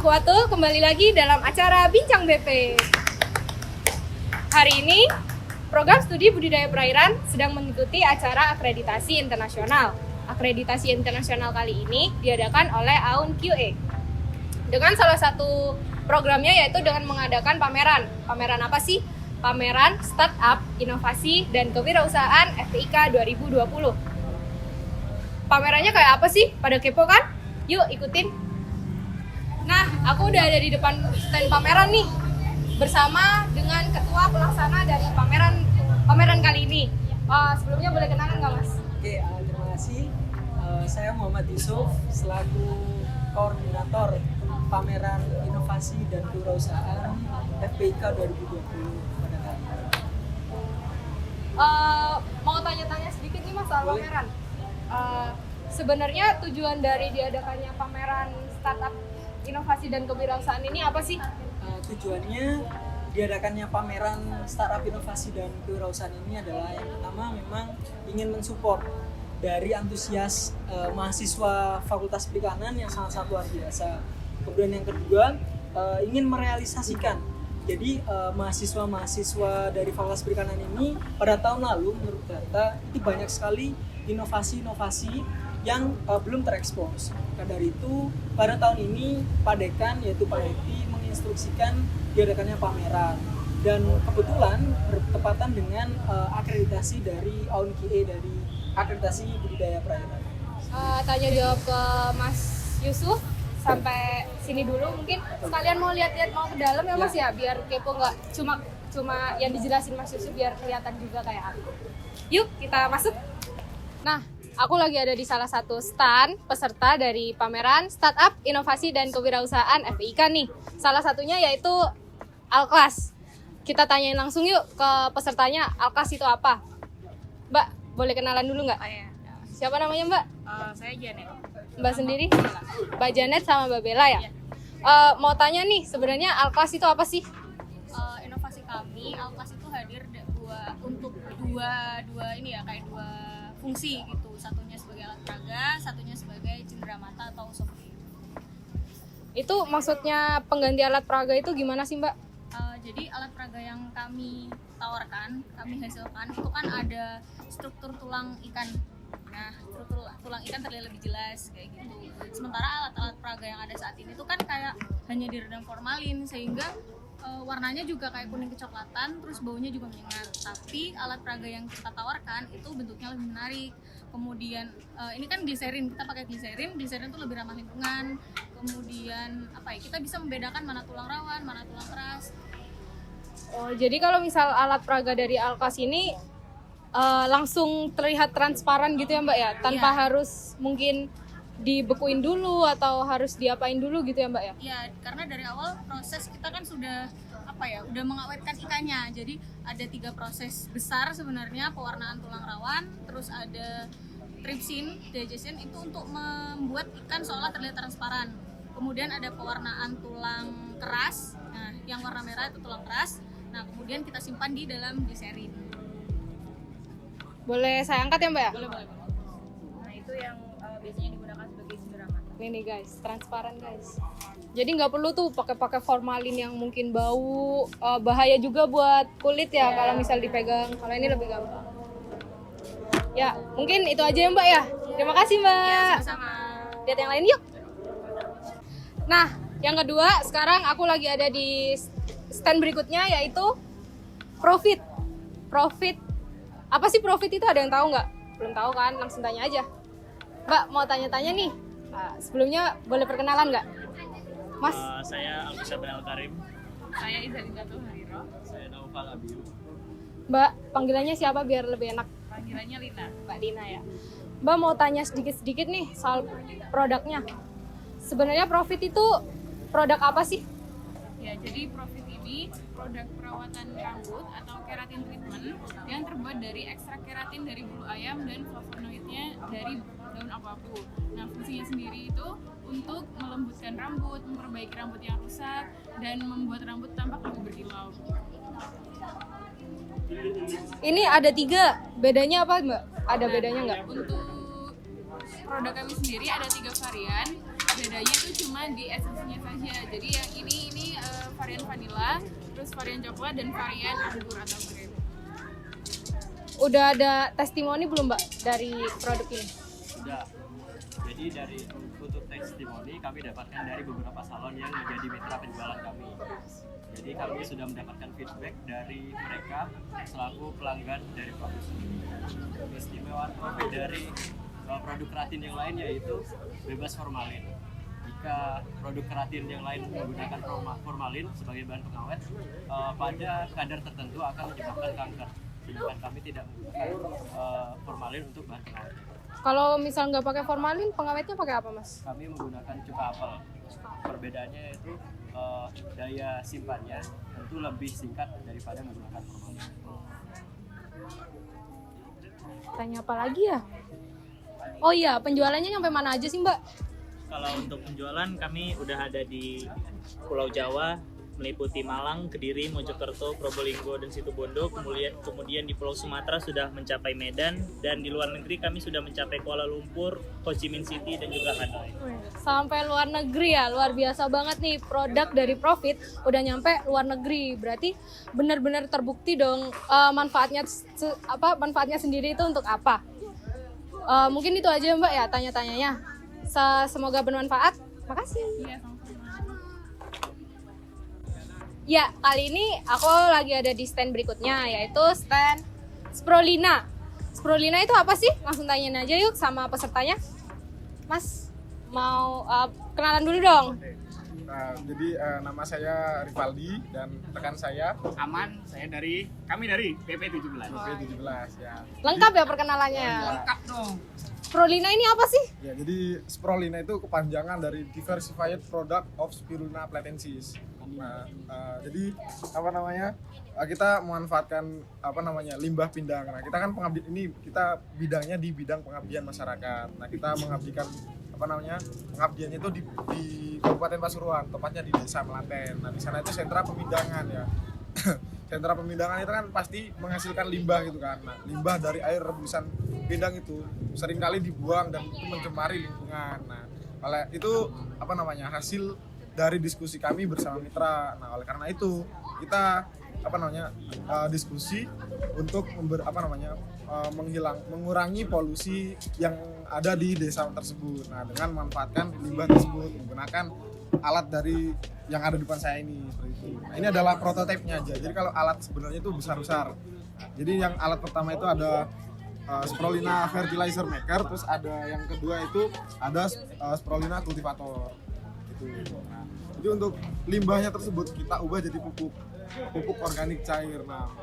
aku Atul, kembali lagi dalam acara Bincang BP. Hari ini, program studi budidaya perairan sedang mengikuti acara akreditasi internasional. Akreditasi internasional kali ini diadakan oleh AUN QA. Dengan salah satu programnya yaitu dengan mengadakan pameran. Pameran apa sih? Pameran Startup, Inovasi, dan Kewirausahaan FPIK 2020. Pamerannya kayak apa sih? Pada kepo kan? Yuk ikutin. Nah, aku udah ada di depan stand pameran nih, bersama dengan ketua pelaksana dari pameran kali ini. Sebelumnya boleh kenalan nggak, Mas? Oke, terima kasih. Saya Muhammad Yusuf selaku koordinator pameran inovasi dan kewirausahaan FPIK 2020 pada kali ini. Mau tanya-tanya sedikit nih, Mas, soal pameran. Sebenarnya tujuan dari diadakannya pameran startup inovasi dan kewirausahaan ini apa sih? Tujuannya diadakannya pameran startup inovasi dan kewirausahaan ini adalah yang pertama memang ingin mensupport dari antusias mahasiswa Fakultas Perikanan yang sangat luar biasa. Kemudian yang kedua ingin merealisasikan. Jadi mahasiswa dari Fakultas Perikanan ini pada tahun lalu menurut data itu banyak sekali inovasi-inovasi yang belum terekspos. Maka dari itu pada tahun ini Pak Dekan yaitu Pak Heti menginstruksikan diadakannya pameran dan kebetulan bertepatan dengan akreditasi dari AUN QA dari akreditasi budidaya perairan. Tanya jawab ke Mas Yusuf sampai sini dulu, mungkin sekalian mau lihat-lihat mau ke dalam ya Mas ya, biar kepo nggak cuma yang dijelasin Mas Yusuf, biar kelihatan juga kayak aku. Yuk kita masuk. Nah, aku lagi ada di salah satu stand peserta dari pameran Startup, Inovasi, dan Kewirausahaan FPIK nih. Salah satunya yaitu Alklas. Kita tanyain langsung yuk ke pesertanya, Alklas itu apa? Mbak, boleh kenalan dulu nggak? Oh, iya. Siapa namanya Mbak? Saya Janet. Mbak sendiri? Mbak Janet sama Mbak Bella ya? Iya. Mau tanya nih, sebenarnya Alklas itu apa sih? Inovasi kami, Alklas itu hadir untuk dua ini ya, kayak dua fungsi gitu. Satunya sebagai alat peraga, satunya sebagai cindera mata atau software. Itu maksudnya pengganti alat peraga itu gimana sih Mbak? Jadi alat peraga yang kami tawarkan, kami hasilkan itu kan ada struktur tulang ikan. Nah, struktur tulang ikan terlihat lebih jelas kayak gitu. Sementara alat-alat peraga yang ada saat ini tuh kan kayak hanya diredam formalin sehingga warnanya juga kayak kuning kecoklatan, terus baunya juga menyengat. Tapi alat peraga yang kita tawarkan itu bentuknya lebih menarik. Kemudian ini kan gliserin, kita pakai gliserin tuh lebih ramah lingkungan. Kemudian kita bisa membedakan mana tulang rawan, mana tulang keras. Oh, jadi kalau misal alat peraga dari Alklas ini langsung terlihat transparan gitu ya Mbak ya, tanpa harus mungkin dibekuin dulu atau harus diapain dulu gitu ya Mbak ya? Iya, karena dari awal proses kita kan sudah udah mengawetkan ikannya. Jadi ada 3 proses besar sebenarnya, pewarnaan tulang rawan, terus ada trypsin, digestion itu untuk membuat ikan seolah terlihat transparan. Kemudian ada pewarnaan tulang keras. Nah, yang warna merah itu tulang keras. Nah, kemudian kita simpan di dalam gliserin. Boleh saya angkat ya Mbak ya? Boleh. Nah, itu yang biasanya digunakan sebagai cindera mata. Ini nih guys, transparan guys. Jadi nggak perlu tuh pakai formalin yang mungkin bau, bahaya juga buat kulit ya kalau misal dipegang. Kalau ini lebih gampang. Ya, mungkin itu aja ya Mbak ya. Terima kasih Mbak. Ya, sama-sama. Lihat yang lain yuk. Nah, yang kedua sekarang aku lagi ada di stand berikutnya yaitu Profit. Profit. Apa sih Profit itu, ada yang tahu nggak? Belum tahu kan? Langsung tanya aja. Mbak, mau tanya-tanya nih. Sebelumnya boleh perkenalan nggak? Mas? Saya Al-Musa bin Al-Karim. Saya Izalinatul Hariro. Saya Naufal Abiu. Mbak, panggilannya siapa biar lebih enak? Panggilannya Lina. Mbak Dina ya. Mbak mau tanya sedikit-sedikit nih soal produknya. Sebenarnya Profit itu produk apa sih? Ya, jadi Profit ini produk perawatan rambut atau keratin treatment yang terbuat dari ekstrak keratin dari bulu ayam dan flavonoidnya dari daun apapu. Nah, fungsinya sendiri itu untuk melembutkan rambut, memperbaiki rambut yang rusak, dan membuat rambut tampak lebih berkilau. Ini ada 3, bedanya apa Mbak? Ada bedanya nggak? Untuk produk kami sendiri ada 3 varian. Bedanya itu cuma di esensinya saja. Jadi yang ini varian vanilla, terus varian coklat dan varian anggur atau grape. Udah ada testimoni belum Mbak dari produk ini? Sudah. Jadi dari untuk testimoni kami dapatkan dari beberapa salon yang menjadi mitra penjualan kami. Jadi kami sudah mendapatkan feedback dari mereka selaku pelanggan dari produk ini. Keistimewaan profit dari produk keratin yang lain yaitu bebas formalin. Jika produk keratin yang lain menggunakan formalin sebagai bahan pengawet, pada kadar tertentu akan menyebabkan kanker. Sedangkan kami tidak menggunakan formalin untuk bahan pengawet. Kalau misal nggak pakai formalin, pengawetnya pakai apa Mas? Kami menggunakan cuka apel. Perbedaannya yaitu daya simpannya tentu lebih singkat daripada menggunakan formalin. Tanya apa lagi ya? Oh iya, penjualannya nyampe mana aja sih Mbak? Kalau untuk penjualan kami udah ada di Pulau Jawa, meliputi Malang, Kediri, Mojokerto, Probolinggo, dan Situbondo. Kemudian di Pulau Sumatera sudah mencapai Medan, dan di luar negeri kami sudah mencapai Kuala Lumpur, Ho Chi Minh City, dan juga Hanoi. Sampai luar negeri ya, luar biasa banget nih produk dari Profit udah nyampe luar negeri. Berarti benar-benar terbukti dong manfaatnya sendiri itu untuk apa? Mungkin itu aja Mbak ya tanya-tanyanya. Semoga bermanfaat. Makasih. Iya, sama-sama. Ya, kali ini aku lagi ada di stand berikutnya, yaitu stand Sprolina. Sprolina itu apa sih? Langsung tanyain aja yuk sama pesertanya. Mas, mau kenalan dulu dong. Jadi nama saya Rivaldi dan rekan saya Aman, kami dari PP17. BP17 ya. Lengkap ya perkenalannya? Lengkap dong. Sprolina ini apa sih? Ya, jadi Sprolina itu kepanjangan dari Diversified Product of Spirulina platensis. Nah, jadi kita memanfaatkan limbah pindang. Nah, kita kan kita bidangnya di bidang pengabdian masyarakat. Nah, kita mengabdikan pengabdiannya itu di Kabupaten Pasuruan, tepatnya di Desa Melaten. Nah, di sana itu sentra pemindangan ya. Sentra pemindangan itu kan pasti menghasilkan limbah gitu kan. Nah, limbah dari air rebusan pindang itu seringkali dibuang dan itu mencemari lingkungan. Nah, oleh itu hasil dari diskusi kami bersama mitra. Nah, oleh karena itu kita diskusi untuk mengurangi polusi yang ada di desa tersebut. Nah, dengan memanfaatkan limbah tersebut menggunakan alat dari yang ada di depan saya ini seperti itu. Nah, ini adalah prototipenya aja. Jadi kalau alat sebenarnya itu besar-besar. Jadi yang alat pertama itu ada Sprolina fertilizer maker, terus ada yang kedua itu ada Sprolina cultivator. Gitu. Nah, jadi untuk limbahnya tersebut kita ubah jadi pupuk organik cair. Nah,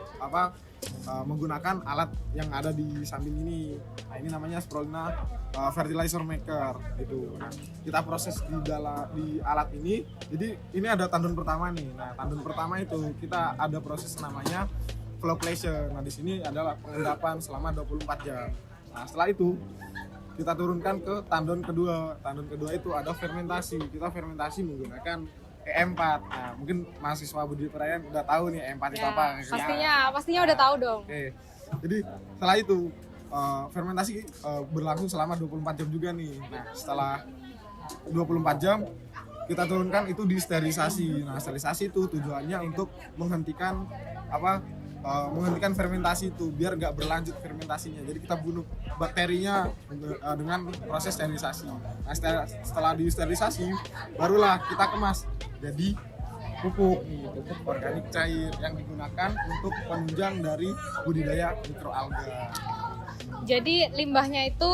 menggunakan alat yang ada di samping ini. Nah, ini namanya Sprolina fertilizer maker gitu. Nah, kita proses di alat ini. Jadi ini ada tandon pertama nih. Nah, tandon pertama itu kita ada proses namanya flocculation. Nah, di sini adalah pengendapan selama 24 jam. Nah, setelah itu kita turunkan ke tandon kedua. Tandon kedua itu ada fermentasi. Kita fermentasi menggunakan E4. Nah, mungkin mahasiswa budidaya perairan udah tahu nih E4 itu apa. Pastinya udah tahu dong. Oke. Jadi setelah itu fermentasi berlangsung selama 24 jam juga nih. Nah, setelah 24 jam kita turunkan itu di sterilisasi. Nah, sterilisasi itu tujuannya untuk menghentikan fermentasi itu biar nggak berlanjut fermentasinya. Jadi kita bunuh bakterinya dengan proses sterilisasi. Nah, setelah disterilisasi barulah kita kemas jadi pupuk organik cair yang digunakan untuk penunjang dari budidaya mikroalga. Jadi limbahnya itu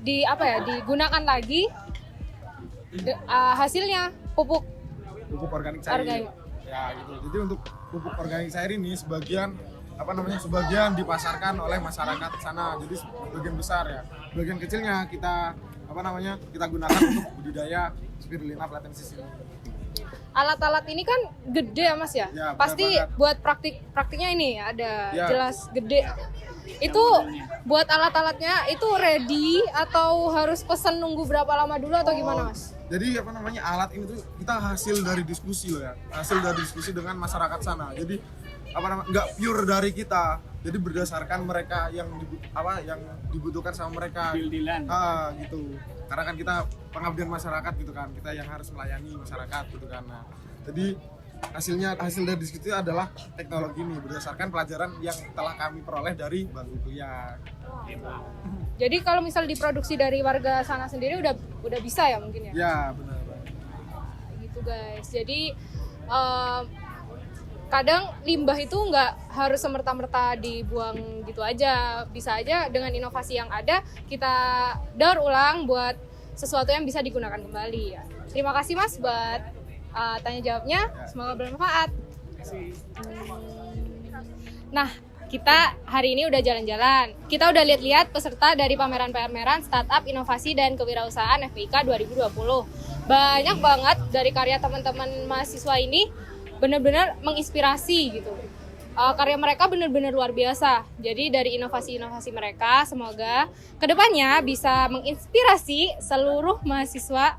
digunakan lagi hasilnya pupuk Organik cair. Organik. Ya gitu. Jadi untuk pupuk organik cair ini sebagian dipasarkan oleh masyarakat sana. Jadi sebagian besar ya. Bagian kecilnya kita gunakan untuk budidaya Spirulina platensis ini. Alat-alat ini kan gede ya Mas ya? Ya, pasti banget. buat praktiknya ini ada Ya. jelas gede. Itu buat alat-alatnya itu ready atau harus pesan nunggu berapa lama dulu atau gimana Mas? Jadi alat ini tuh kita hasil dari diskusi loh ya. Hasil dari diskusi dengan masyarakat sana. Jadi nggak pure dari kita. Jadi berdasarkan mereka yang yang dibutuhkan sama mereka. Deal-dealan. Gitu. Karena kan kita pengabdian masyarakat gitu kan. Kita yang harus melayani masyarakat gitu kan. Nah, jadi hasil dari diskusi adalah teknologi ini berdasarkan pelajaran yang telah kami peroleh dari bangku kuliah. Jadi kalau misal diproduksi dari warga sana sendiri udah bisa ya mungkin ya? Ya, benar. Gitu guys. Jadi kadang limbah itu nggak harus semerta-merta dibuang gitu aja. Bisa aja dengan inovasi yang ada kita daur ulang buat sesuatu yang bisa digunakan kembali ya. Terima kasih Mas buat tanya jawabnya. Semoga bermanfaat. Nah, kita hari ini udah jalan-jalan. Kita udah lihat-lihat peserta dari pameran-pameran startup inovasi dan kewirausahaan FPIK 2020. Banyak banget dari karya teman-teman mahasiswa ini benar-benar menginspirasi gitu. Karya mereka benar-benar luar biasa. Jadi dari inovasi-inovasi mereka semoga kedepannya bisa menginspirasi seluruh mahasiswa,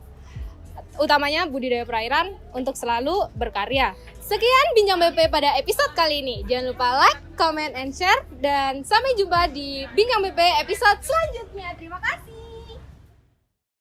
utamanya budidaya perairan untuk selalu berkarya. Sekian Bincang BP pada episode kali ini. Jangan lupa like, comment, and share. Dan sampai jumpa di Bincang BP episode selanjutnya. Terima kasih.